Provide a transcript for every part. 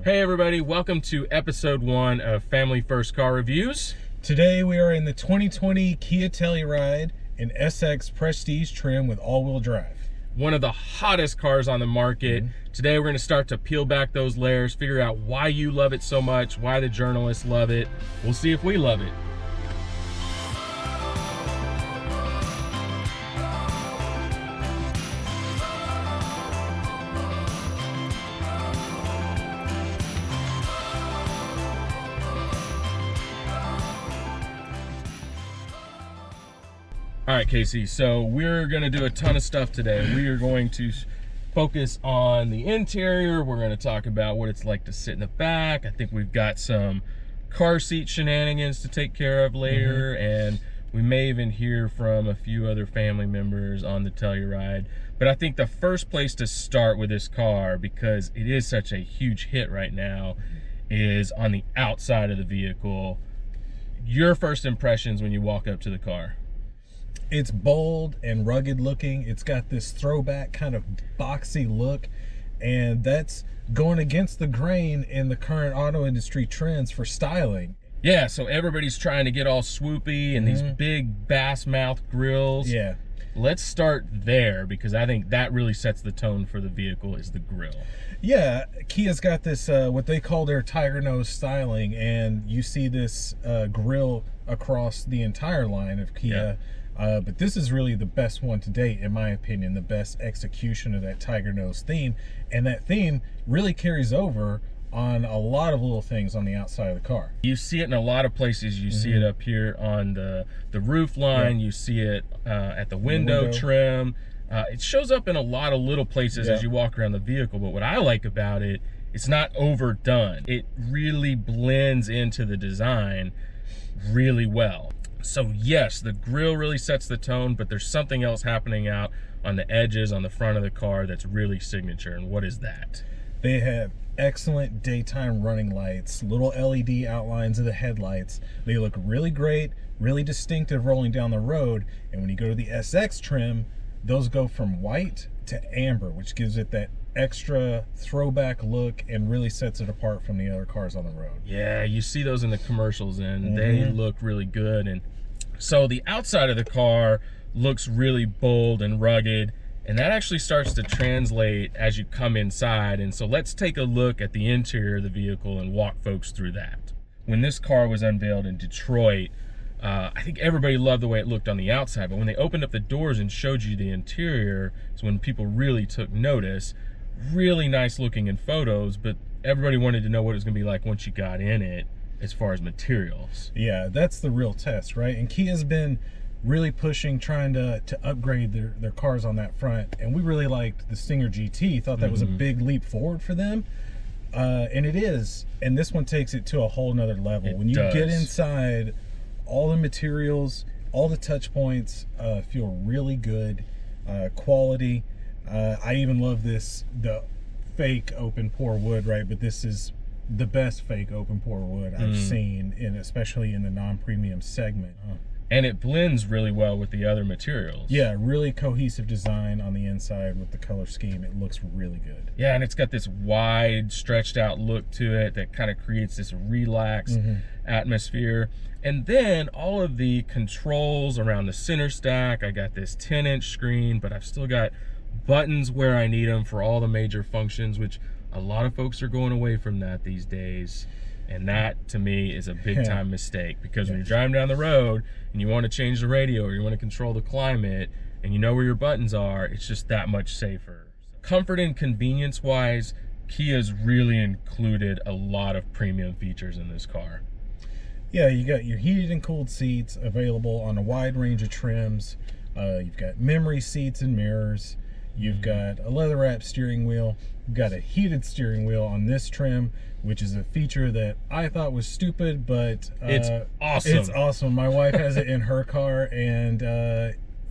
Hey everybody, welcome to episode 1 of Family First Car Reviews. Today we are in the 2020 Kia Telluride in SX Prestige trim with all-wheel drive. One of the hottest cars on the market. Today we're going to start to peel back those layers, figure out why you love it so much, why the journalists love it. We'll see if we love it. All right, Casey, so we're gonna do a ton of stuff today. We are going to focus on the interior. We're gonna talk about what it's like to sit in the back. I think we've got some car seat shenanigans to take care of later, and we may even hear from a few other family members on the Telluride. But I think the first place to start with this car, because it is such a huge hit right now, is on the outside of the vehicle. Your first impressions when you walk up to the car? It's bold and rugged looking. It's got this throwback kind of boxy look, and that's going against the grain in the current auto industry trends for styling. Yeah, so everybody's trying to get all swoopy and these big bass mouth grills. Yeah. Let's start there, because I think that really sets the tone for the vehicle, is the grill. Yeah, Kia's got this, what they call their tiger nose styling, and you see this grill across the entire line of Kia. Yeah. But this is really the best one to date, in my opinion, the best execution of that tiger nose theme. And that theme really carries over on a lot of little things on the outside of the car. You see it in a lot of places. You see it up here on the roof line. You see it at the window trim. It shows up in a lot of little places as you walk around the vehicle. But what I like about it, it's not overdone. It really blends into the design really well. So yes, the grille really sets the tone, but there's something else happening out on the edges, on the front of the car, that's really signature. And what is that? They have excellent daytime running lights, little LED outlines of the headlights. They look really great, really distinctive rolling down the road. And when you go to the SX trim, those go from white to amber, which gives it that extra throwback look and really sets it apart from the other cars on the road. Yeah, you see those in the commercials, and they look really good. And so the outside of the car looks really bold and rugged, and that actually starts to translate as you come inside. And so let's take a look at the interior of the vehicle and walk folks through that. When this car was unveiled in Detroit, I think everybody loved the way it looked on the outside, but when they opened up the doors and showed you the interior, is when people really took notice. Really nice looking in photos, but everybody wanted to know what it was gonna be like once you got in it as far as materials. Yeah, that's the real test, right? And Kia's been really pushing, trying to upgrade their cars on that front. And we really liked the Stinger GT, thought that was a big leap forward for them. And it is. And this one takes it to a whole nother level. When you get inside, all the materials, all the touch points feel really good, quality. I even love the fake open pore wood, right? But this is the best fake open pore wood I've seen, especially in the non-premium segment. And it blends really well with the other materials. Yeah, really cohesive design on the inside with the color scheme. It looks really good. Yeah, and it's got this wide, stretched out look to it that kind of creates this relaxed atmosphere. And then all of the controls around the center stack. I got this 10-inch screen, but I've still got buttons where I need them for all the major functions, which a lot of folks are going away from that these days. And that, to me, is a big time mistake, because when you're driving down the road and you want to change the radio or you want to control the climate and you know where your buttons are, it's just that much safer. Comfort and convenience wise, Kia's really included a lot of premium features in this car. Yeah, you got your heated and cooled seats available on a wide range of trims. You've got memory seats and mirrors. You've got a leather wrapped steering wheel. You've got a heated steering wheel on this trim, which is a feature that I thought was stupid, but it's awesome. It's awesome. My wife has it in her car, and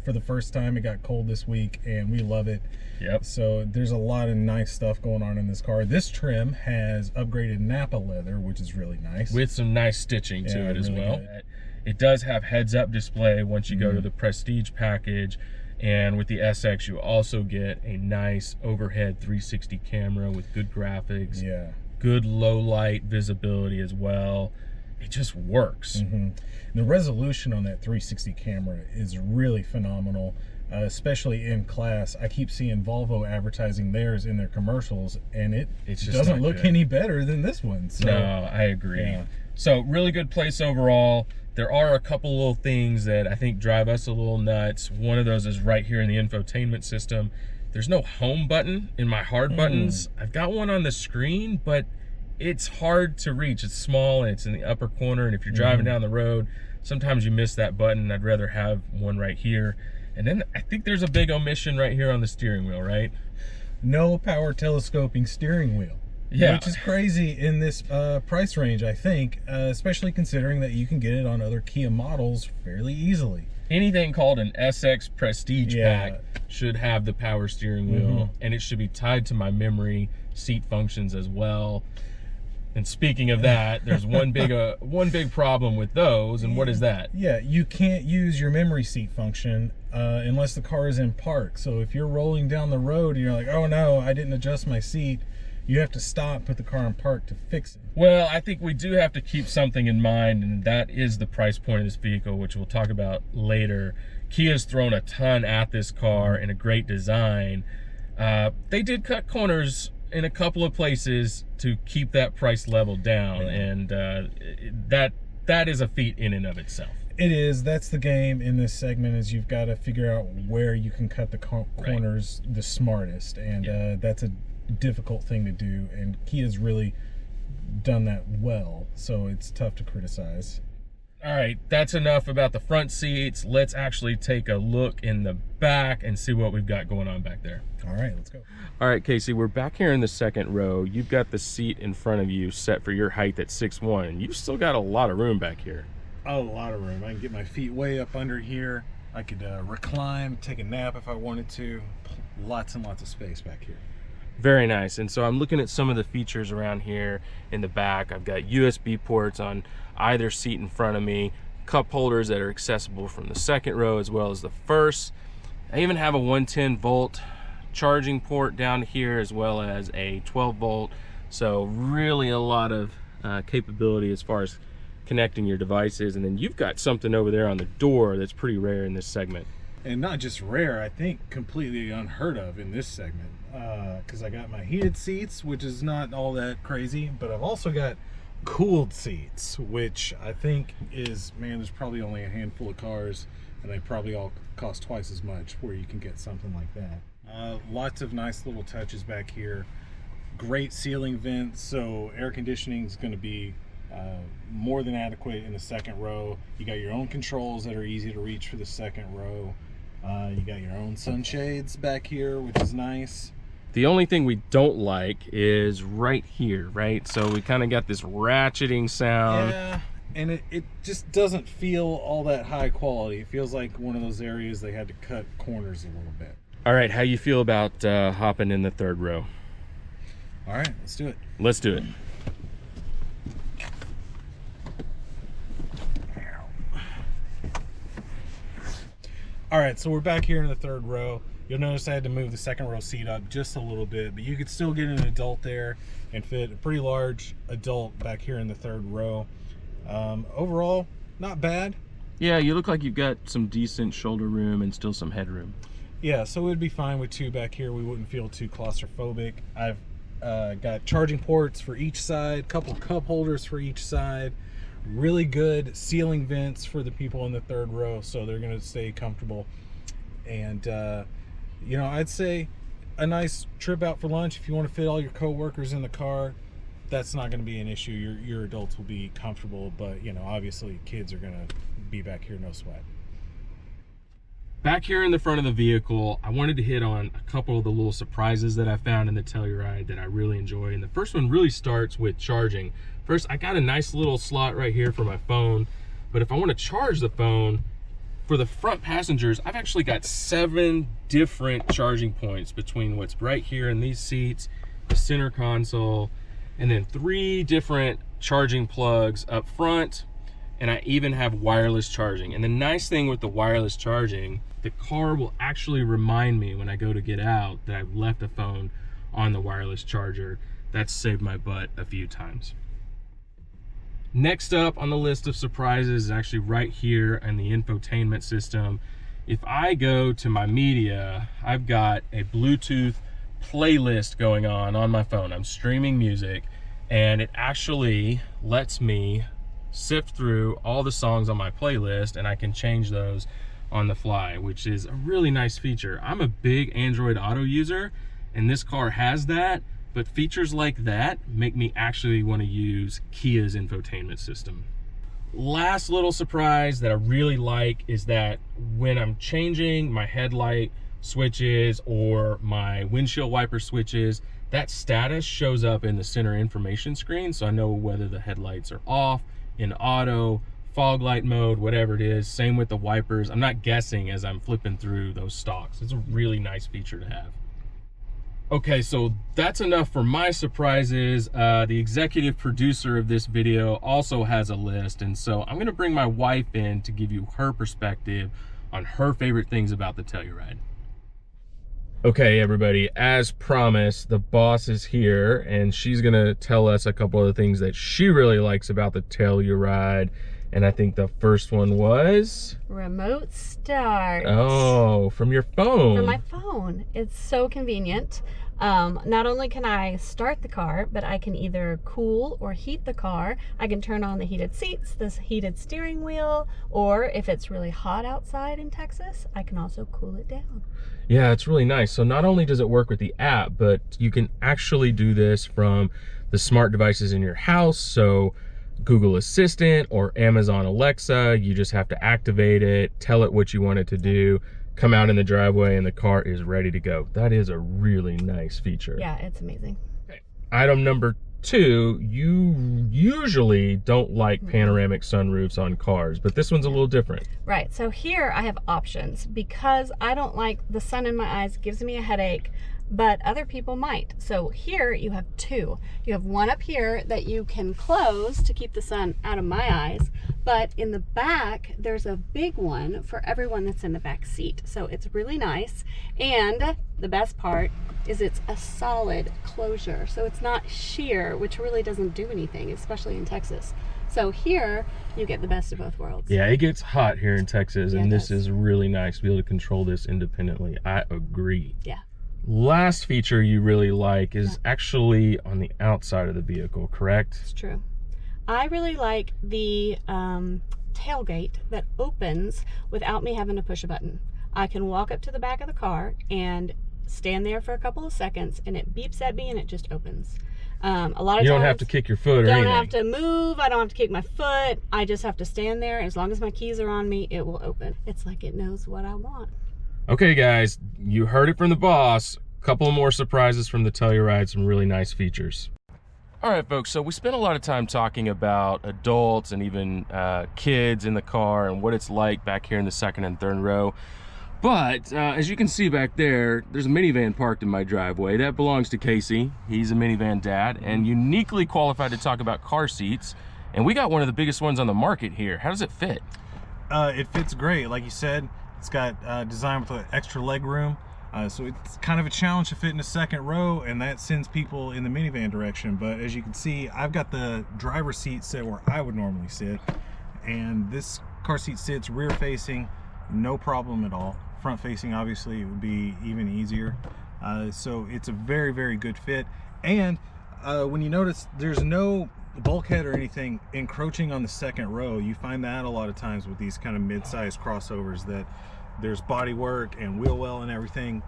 for the first time, it got cold this week, and we love it. Yep. So there's a lot of nice stuff going on in this car. This trim has upgraded Napa leather, which is really nice. With some nice stitching to it as really well. Good. It does have heads-up display once you go to the Prestige package. And with the SX, you also get a nice overhead 360 camera with good graphics. Yeah. good low light visibility as well. It just works. The resolution on that 360 camera is really phenomenal, especially in class. I keep seeing Volvo advertising theirs in their commercials, and it just doesn't look any better than this one. So, no, I agree. So really good place overall. There are a couple little things that I think drive us a little nuts. One of those is right here in the infotainment system. There's no home button in my hard buttons. I've got one on the screen, but it's hard to reach. It's small and it's in the upper corner, and if you're driving down the road, sometimes you miss that button. I'd rather have one right here. And then I think there's a big omission right here on the steering wheel, right? No power telescoping steering wheel. Yeah. Which is crazy in this price range, I think, especially considering that you can get it on other Kia models fairly easily. Anything called an SX Prestige pack should have the power steering wheel, and it should be tied to my memory seat functions as well. And speaking of that, there's one big problem with those, and what is that? Yeah, you can't use your memory seat function unless the car is in park. So if you're rolling down the road and you're like, oh no, I didn't adjust my seat, you have to stop, put the car in park to fix it. Well, I think we do have to keep something in mind, and that is the price point of this vehicle, which we'll talk about later. Kia's thrown a ton at this car in a great design. They did cut corners in a couple of places to keep that price level down, and that is a feat in and of itself. It is. That's the game in this segment, is you've got to figure out where you can cut the corners the smartest, and that's a difficult thing to do, and Kia's really done that well, so it's tough to criticize. All right, that's enough about the front seats. Let's actually take a look in the back and see what we've got going on back there. All right, let's go. All right, Casey, we're back here in the second row. You've got the seat in front of you set for your height at 6'1", and you've still got a lot of room back here. A lot of room. I can get my feet way up under here. I could recline, take a nap if I wanted to. Lots and lots of space back here. Very nice. And so I'm looking at some of the features around here in the back. I've got USB ports on either seat in front of me, cup holders that are accessible from the second row as well as the first. I even have a 110 volt charging port down here as well as a 12 volt. So really a lot of capability as far as connecting your devices. And then you've got something over there on the door that's pretty rare in this segment. And not just rare, I think completely unheard of in this segment, because I got my heated seats, which is not all that crazy, but I've also got cooled seats, which I think is, man, there's probably only a handful of cars, and they probably all cost twice as much where you can get something like that. Lots of nice little touches back here. Great ceiling vents, so air conditioning is going to be more than adequate in the second row. You got your own controls that are easy to reach for the second row. You got your own sunshades back here, which is nice. The only thing we don't like is right here, right? So we kind of got this ratcheting sound. Yeah, and it just doesn't feel all that high quality. It feels like one of those areas they had to cut corners a little bit. All right, how you feel about hopping in the third row? All right, let's do it. Let's do it. All right, so we're back here in the third row. You'll notice I had to move the second row seat up just a little bit, but you could still get an adult there and fit a pretty large adult back here in the third row. Overall, not bad. Yeah, you look like you've got some decent shoulder room and still some headroom. Yeah, so it would be fine with two back here. We wouldn't feel too claustrophobic. I've got charging ports for each side, couple cup holders for each side. Really good ceiling vents for the people in the third row, so they're going to stay comfortable. And you know, I'd say a nice trip out for lunch, if you want to fit all your co-workers in the car, that's not going to be an issue. Your adults will be comfortable, but you know, obviously kids are going to be back here, no sweat. Back here in the front of the vehicle, I wanted to hit on a couple of the little surprises that I found in the Telluride that I really enjoy. And the first one really starts with charging. First, I got a nice little slot right here for my phone, but if I want to charge the phone, for the front passengers, I've actually got 7 different charging points between what's right here in these seats, the center console, and then 3 different charging plugs up front, and I even have wireless charging. And the nice thing with the wireless charging, the car will actually remind me when I go to get out that I've left a phone on the wireless charger. that's saved my butt a few times. Next up on the list of surprises is actually right here in the infotainment system. If I go to my media, I've got a Bluetooth playlist going on my phone. I'm streaming music, and it actually lets me sift through all the songs on my playlist, and I can change those on the fly, which is a really nice feature. I'm a big Android Auto user, and this car has that, but features like that make me actually want to use Kia's infotainment system. Last little surprise that I really like is that when I'm changing my headlight switches or my windshield wiper switches, that status shows up in the center information screen, so I know whether the headlights are off, in auto, fog light mode, whatever it is. Same with the wipers. I'm not guessing as I'm flipping through those stocks. It's a really nice feature to have. Okay, so that's enough for my surprises. The executive producer of this video also has a list, and so I'm gonna bring my wife in to give you her perspective on her favorite things about the Telluride. Okay, everybody, as promised, the boss is here, and she's gonna tell us a couple of the things that she really likes about the Telluride. And I think the first one was remote start. Oh, from your phone. From my phone. It's so convenient. Not only can I start the car, but I can either cool or heat the car. I can turn on the heated seats, this heated steering wheel, or if it's really hot outside in Texas, I can also cool it down. Yeah, it's really nice. So not only does it work with the app, but you can actually do this from the smart devices in your house. So Google Assistant or Amazon Alexa, you just have to activate it, tell it what you want it to do, come out in the driveway, and the car is ready to go. That is a really nice feature. Yeah, it's amazing. Okay. Item number 2, you usually don't like panoramic sunroofs on cars, but this one's a little different. Right, so here I have options because I don't like the sun in my eyes, it gives me a headache, but other people might. So here you have 2. You have one up here that you can close to keep the sun out of my eyes, but in the back there's a big one for everyone that's in the back seat. So it's really nice, and the best part is it's a solid closure, so it's not sheer, which really doesn't do anything, especially in Texas. So here you get the best of both worlds. Yeah, it gets hot here in Texas, Yeah, and this is really nice to be able to control this independently. I agree. Yeah. Last feature you really like is actually on the outside of the vehicle, correct? It's true. I really like the tailgate that opens without me having to push a button. I can walk up to the back of the car and stand there for a couple of seconds, and it beeps at me and it just opens. A lot of times you don't have to kick your foot or anything. Don't have to move. I don't have to kick my foot. I just have to stand there. As long as my keys are on me, it will open. It's like it knows what I want. Okay, guys, you heard it from the boss. A couple of more surprises from the Telluride, some really nice features. All right, folks, so we spent a lot of time talking about adults and even kids in the car and what it's like back here in the second and third row. But as you can see back there, there's a minivan parked in my driveway. That belongs to Casey. He's a minivan dad and uniquely qualified to talk about car seats. And we got one of the biggest ones on the market here. How does it fit? It fits great. Like you said, it's got designed with extra leg room. So it's kind of a challenge to fit in the second row, and that sends people in the minivan direction. But as you can see, I've got the driver's seat set where I would normally sit, and this car seat sits rear facing, no problem at all. Front facing, obviously, it would be even easier. So it's a very, very good fit. And when you notice there's no bulkhead or anything encroaching on the second row, you find that a lot of times with these kind of mid-sized crossovers, that there's body work and wheel well and everything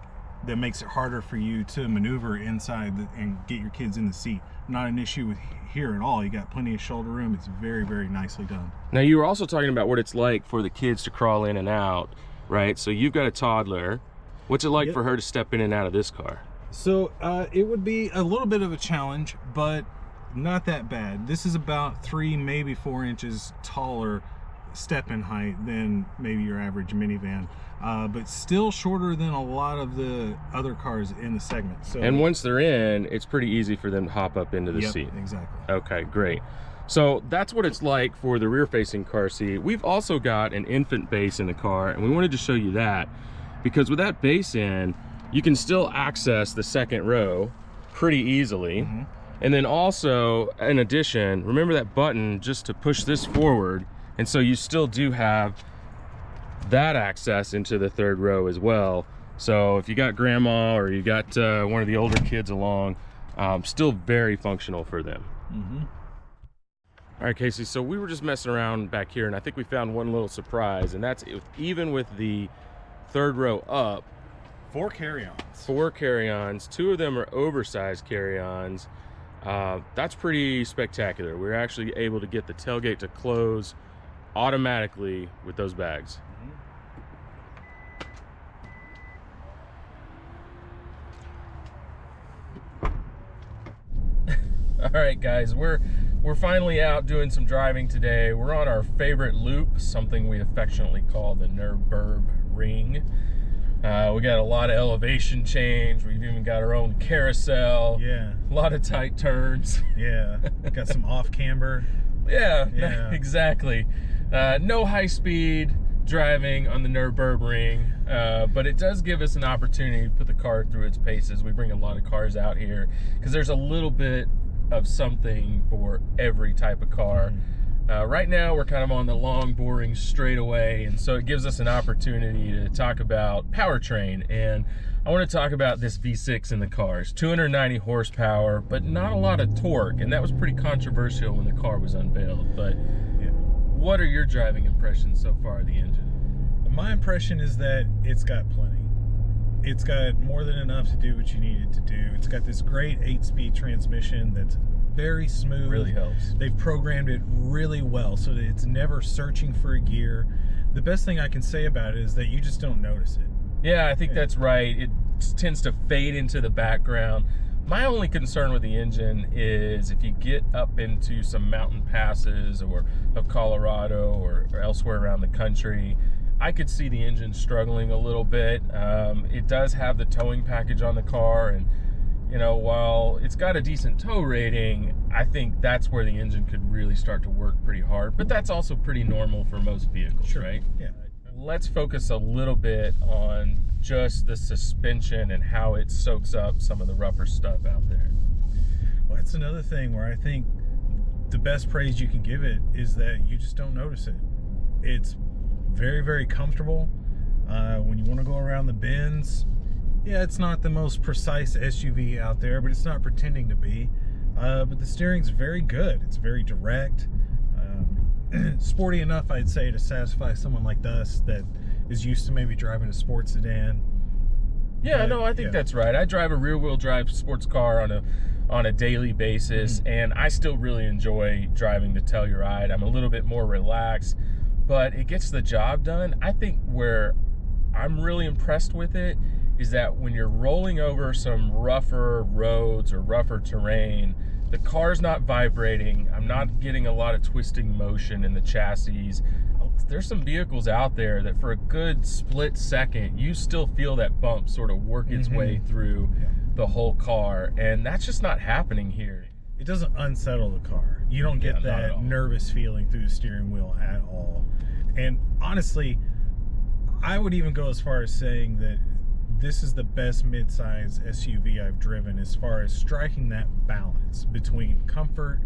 that makes it harder for you to maneuver inside and get your kids in the seat. Not an issue with here at all. You got plenty of shoulder room. It's very, very nicely done. Now, you were also talking about what it's like for the kids to crawl in and out, right? So you've got a toddler. What's it like for her to step in and out of this car? So it would be a little bit of a challenge, but not that bad. This is about 3, maybe 4 inches taller step in height than maybe your average minivan, but still shorter than a lot of the other cars in the segment. So, and once they're in, it's pretty easy for them to hop up into the yep, seat. Exactly. Okay, great. So that's what it's like for the rear-facing car seat. We've also got an infant base in the car, and we wanted to show you that because with that base in, you can still access the second row pretty easily. And then also, in addition, remember that button just to push this forward. And so you still do have that access into the third row as well. So if you got grandma or you got one of the older kids along, still very functional for them. All right, Casey, so we were just messing around back here and I think we found one little surprise, and that's even with the third row up, 4 carry-ons. 4 carry-ons, 2 of them are oversized carry-ons. That's pretty spectacular. We're actually able to get the tailgate to close automatically with those bags. All right, guys, we're finally out doing some driving today. We're on our favorite loop, something we affectionately call the Nürburgring. We got a lot of elevation change. We've even got our own carousel. Yeah. A lot of tight turns. Yeah. Got some off camber. Yeah, exactly. No high speed driving on the Nürburgring, but it does give us an opportunity to put the car through its paces. We bring a lot of cars out here because there's a little bit of something for every type of car. Right now we're kind of on the long, boring straightaway, and so it gives us an opportunity to talk about powertrain. And I want to talk about this V6 in the cars. 290 horsepower, but not a lot of torque, and that was pretty controversial when the car was unveiled. But what are your driving impressions so far of the engine? My impression is that it's got plenty. It's got more than enough to do what you need it to do. It's got this great 8-speed transmission that's very smooth. Really helps. They've programmed it really well so that it's never searching for a gear. The best thing I can say about it is that you just don't notice it. Yeah, I think that's right. It tends to fade into the background. My only concern with the engine is if you get up into some mountain passes of Colorado or elsewhere around the country, I could see the engine struggling a little bit. It does have the towing package on the car, and you know, while it's got a decent tow rating, I think that's where the engine could really start to work pretty hard. But that's also pretty normal for most vehicles, right? Yeah. Let's focus a little bit on just the suspension and how it soaks up some of the rougher stuff out there. Well, that's another thing where I think the best praise you can give it is that you just don't notice it. It's very, very comfortable. When you want to go around the bends, yeah, it's not the most precise SUV out there, but it's not pretending to be. But the steering's very good. It's very direct. Sporty enough, I'd say, to satisfy someone like us that is used to maybe driving a sports sedan. Yeah, no, I think that's right. I drive a rear-wheel drive sports car on a daily basis, and I still really enjoy driving the Telluride. I'm a little bit more relaxed, but it gets the job done. I think where I'm really impressed with it is that when you're rolling over some rougher roads or rougher terrain, the car's not vibrating. I'm not getting a lot of twisting motion in the chassis. There's some vehicles out there that for a good split second, you still feel that bump sort of work its way through the whole car, and that's just not happening here. It doesn't unsettle the car. You don't get that nervous feeling through the steering wheel at all. And honestly, I would even go as far as saying that this is the best midsize SUV I've driven as far as striking that balance between comfort,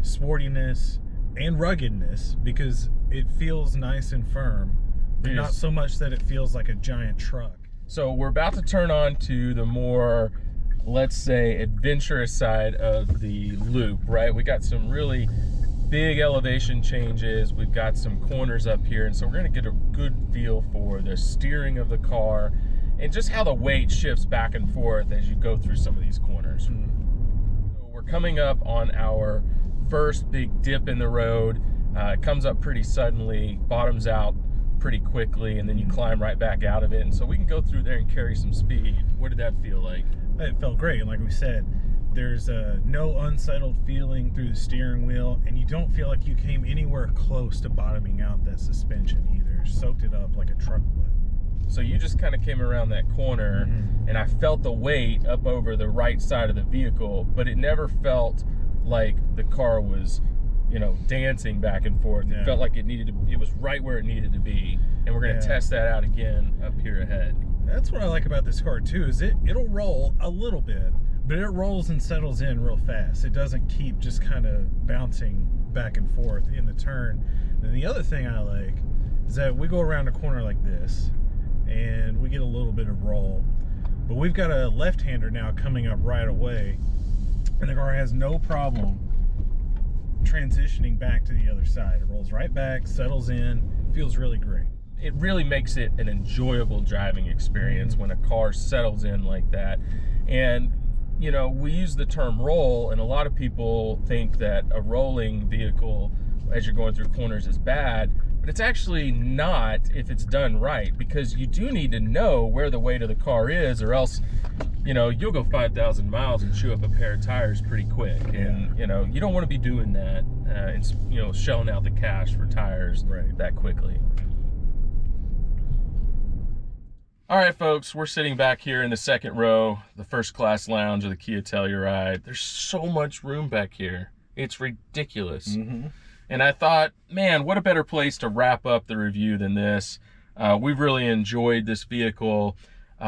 sportiness, and ruggedness, because it feels nice and firm, but not so much that it feels like a giant truck. So we're about to turn on to the more, let's say, adventurous side of the loop, right? We got some really big elevation changes. We've got some corners up here, and so we're gonna get a good feel for the steering of the car and just how the weight shifts back and forth as you go through some of these corners. So we're coming up on our first big dip in the road. It comes up pretty suddenly, bottoms out pretty quickly, and then you climb right back out of it. And so we can go through there and carry some speed. What did that feel like? It felt great. And like we said, there's no unsettled feeling through the steering wheel, and you don't feel like you came anywhere close to bottoming out that suspension either. Soaked it up like a truck would. So you just kind of came around that corner, and I felt the weight up over the right side of the vehicle, but it never felt like the car was, you know, dancing back and forth. It felt like it was right where it needed to be, and we're going to test that out again up here ahead. That's what I like about this car too, is it'll roll a little bit, but it rolls and settles in real fast. It doesn't keep just kind of bouncing back and forth in the turn. And the other thing I like is that we go around a corner like this and we get a little bit of roll, but we've got a left-hander now coming up right away, and the car has no problem transitioning back to the other side. It rolls right back, settles in, feels really great. It really makes it an enjoyable driving experience when a car settles in like that. And you know, we use the term roll, and a lot of people think that a rolling vehicle as you're going through corners is bad, but it's actually not if it's done right, because you do need to know where the weight of the car is, or else, you know, you'll go 5,000 miles and chew up a pair of tires pretty quick. And, you know, you don't want to be doing that, and, you know, shelling out the cash for tires that quickly. All right, folks, we're sitting back here in the second row, the first class lounge of the Kia Telluride. There's so much room back here. It's ridiculous. And I thought, man, what a better place to wrap up the review than this. We've really enjoyed this vehicle.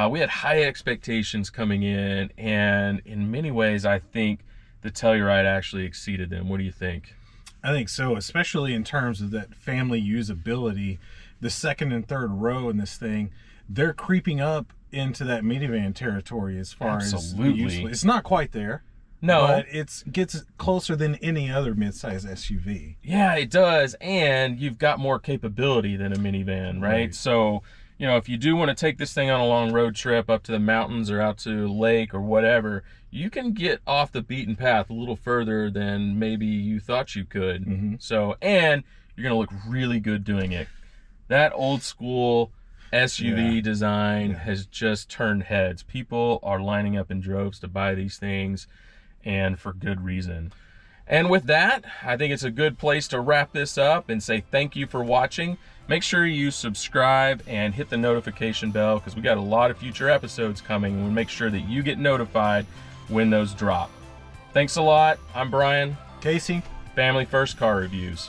We had high expectations coming in, and in many ways, I think the Telluride actually exceeded them. What do you think? I think so, especially in terms of that family usability. The second and third row in this thing, they're creeping up into that minivan territory as far as useful. It's not quite there. No, but it gets closer than any other midsize SUV. Yeah, it does, and you've got more capability than a minivan, right? So, you know, if you do want to take this thing on a long road trip up to the mountains or out to a lake or whatever, you can get off the beaten path a little further than maybe you thought you could. So, and you're gonna look really good doing it. That old school SUV design has just turned heads. People are lining up in droves to buy these things, and for good reason. And with that, I think it's a good place to wrap this up and say thank you for watching. Make sure you subscribe and hit the notification bell, because we got a lot of future episodes coming, and we'll make sure that you get notified when those drop. Thanks a lot. I'm Brian. Casey. Family First Car Reviews.